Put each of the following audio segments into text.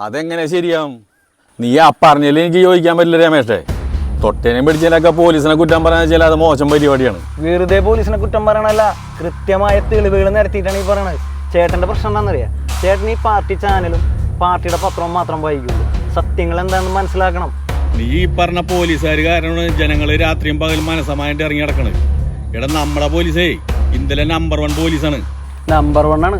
അതെങ്ങനെ ശരിയാവും? നീ ആ പറഞ്ഞാലും എനിക്ക് ചോദിക്കാൻ പറ്റില്ല രമേഷേ. തൊട്ടേനെ പിടിച്ചാലൊക്കെ പോലീസിനെ കുറ്റം പറയാന്ന് വെച്ചാൽ അത് മോശം പരിപാടിയാണ്. വെറുതെ പോലീസിനെ കുറ്റം പറയണല്ല, കൃത്യമായ തെളിവുകൾ നിരത്തിയിട്ടാണ് ഈ പറയണത്. ചേട്ടന്റെ പ്രശ്നം എന്താണെന്നറിയാം? ചേട്ടൻ ഈ പാർട്ടി ചാനലും പാർട്ടിയുടെ പത്രവും മാത്രം വായിക്കുള്ളൂ. സത്യങ്ങൾ എന്താണെന്ന് മനസ്സിലാക്കണം. നീ ഈ പറഞ്ഞ പോലീസുകാർ കാരണമാണ് ജനങ്ങൾ രാത്രിയും പകലും മനസ്സമായിട്ട് ഇറങ്ങി നടക്കണത്. എടാ നമ്മുടെ പോലീസേ ഇന്ത്യയിലെ നമ്പർ 1 പോലീസാണ്. നമ്പർ 1 ആണ്.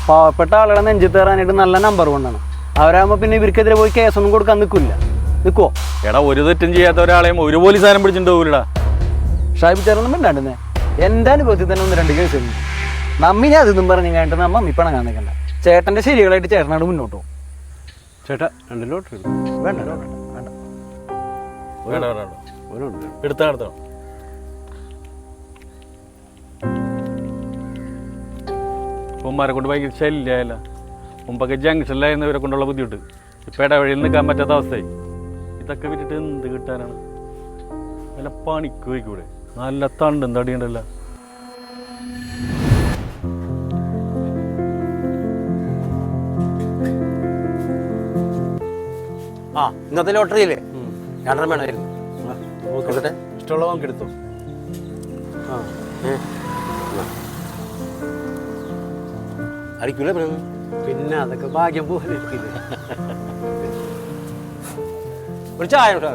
പാവപ്പെട്ട ആളുകളെ നെഞ്ചു തേറാനായിട്ട് നല്ല നമ്പർ 1 ആണ്. അവരാകുമ്പോൾ പിന്നെ ഇവർക്കെതിരെ പോയി കേസൊന്നും കൊടുക്കാൻ നിൽക്കുവോ? എടാ ഒരു തെറ്റും ചെയ്യാത്ത ഒരാളെയും ഒരു പോലീസുകാരൻ പിടിച്ചിട്ടുണ്ടാവൂലടാ. ഷാബി ചേർന്നും മിണ്ടാണ്ടുന്നേ. എൻ്റെ അനുഭവത്തിൽ തന്നെ 1-2 കേസ് ഉണ്ട്. നമ്മിനെ അതൊന്നും പറഞ്ഞു കഴിഞ്ഞിട്ട് നമ്മ ഇപ്പണങ്ങാൻ നിൽക്കണ്ട. ചേട്ടൻ്റെ ശരികളായിട്ട് ചേട്ടനോട് മുന്നോട്ട് പോകും. ചേട്ടാ 2 ലോട്ടറി വേണ്ട എടുത്തോ. ഉമ്മാരെ കൊണ്ട് ഭയങ്കര ശല്യമായല്ല. മുമ്പൊക്കെ ജംഗ്ഷനിലായിരുന്നു ഇവരെ കൊണ്ടുള്ള ബുദ്ധിമുട്ട്. ഇപ്പം ഇടവഴിയിൽ നിൽക്കാൻ പറ്റാത്ത അവസ്ഥയായി. ഇതൊക്കെ വിട്ടിട്ട് എന്ത് കിട്ടാനാണ്? നല്ല പണിക്ക് പോയിക്കൂടെ? നല്ല തണ്ടും തടിയുണ്ടല്ലോ. ഇന്നത്തെ ലോട്ടറിയില്ലേ 2 വേണമായിരുന്നു. ഇഷ്ടമുള്ള നമുക്ക് എടുത്തോ. അടിക്കൂല പിന്നെ അതൊക്കെ ഭാഗ്യം പോലെ. ഒരു ചായ അവിടെ.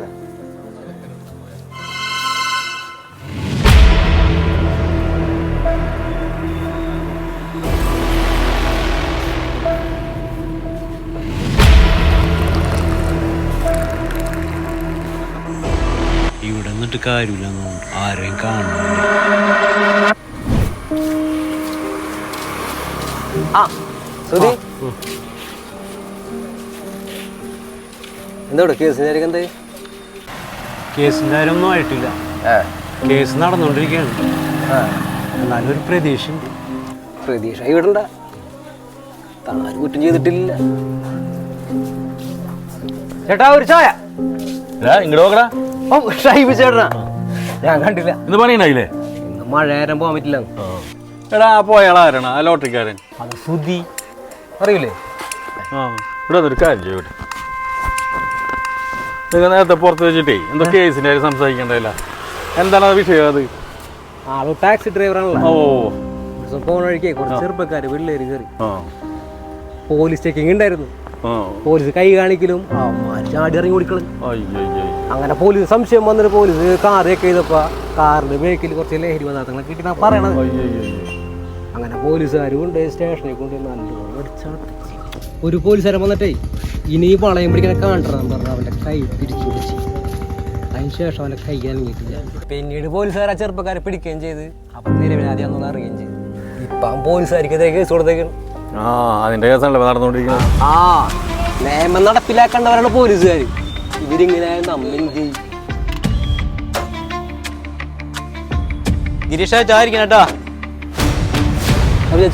ഇവിടെ നിന്നിട്ട് കാര്യമില്ല, ആരെയും കാണുന്നില്ല. എന്തോടെ കേസിന്റെ എന്താ? കേസിന്റെ കാര്യമൊന്നും ആയിട്ടില്ല. കേസ് നടന്നുകൊണ്ടിരിക്കുകയാണ്. എന്നാലും ഒരു പ്രതീക്ഷയുണ്ട്. പ്രതീക്ഷ ഇവിടണ്ട. താൻ കുറ്റം ചെയ്തിട്ടില്ല. ചേട്ടാ ഒരു ചായ. ഇങ്ങോട്ട് നോക്കടാ. ഷൈബ് ചേട്ടനാ? ഞാൻ കണ്ടില്ല. ഇന്ന് പണിയുണ്ടായില്ലേ? ഇന്ന് മഴ നേരം പോകാൻ പറ്റില്ല. എടാ പോയാളാരാണ് ആ ലോട്ടറിക്കാരൻ? അത് സുധി, അറിയില്ലേ? ഇവിടെ ഒരു കാര്യം ചെയ്യൂടെ, നിങ്ങൾ നേരത്തെ പുറത്ത് വെച്ചിട്ടേ എന്തോ കേസിൻ്റെ കാര്യം സംസാരിക്കണ്ടല്ല. എന്താണ് ആ വിഷയം? അത് ആള് ടാക്സി ഡ്രൈവറാണല്ലോ. ഓ പോണ വഴിക്കേ കുറച്ച് ചെറുപ്പക്കാര് പിള്ളേര് കയറി. പോലീസ് ചെക്കിങ് ഉണ്ടായിരുന്നു. പോലീസ് കൈ കാണിക്കലും ചാടി ഇറങ്ങി ഓടിക്കളും. അങ്ങനെ പോലീസ് സംശയം വന്നിട്ട് പോലീസ് കാർ ചെക്ക് ചെയ്തപ്പോ കാറിന്റെ ബേക്കിൽ കുറച്ച് ലഹരി പദാർത്ഥങ്ങളെ കിട്ടി പറയണത്. അങ്ങനെ പോലീസുകാരും കൊണ്ട് സ്റ്റേഷനിൽ കൊണ്ട് ഒരു പോലീസുകാരൻ വന്നിട്ടേ ഇനി വളയം പിടിക്കാൻ കാണണം പറഞ്ഞ അവന്റെ കൈ പിടിച്ചു പിടിച്ച്. അതിനുശേഷം അവന്റെ കൈ അനങ്ങിയിട്ടില്ല. പിന്നീട് പോലീസുകാർ ആ ചെറുപ്പക്കാരെ പിടിക്കുകയും ചെയ്ത് അപ്പം നിരപരാധിയാണെന്ന് അറിയുകയും ചെയ്തു. ഇപ്പം പോലീസുകാർക്കെതിരെ കേസ് കൊടുത്തേക്കണം. അതിന്റെ കേസാണല്ലോ നടന്നുകൊണ്ടിരിക്കുന്നത്. നിയമം നടപ്പിലാക്കേണ്ടവരാണ് പോലീസുകാർ. ഇവരിങ്ങനെ ഗിരീഷ ചായ ഇരിക്കണം കേട്ടാ.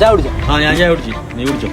ചായ കുടിച്ചോ? ഞാൻ ചായ കുടിച്ചു. നീ കുടിച്ചോ?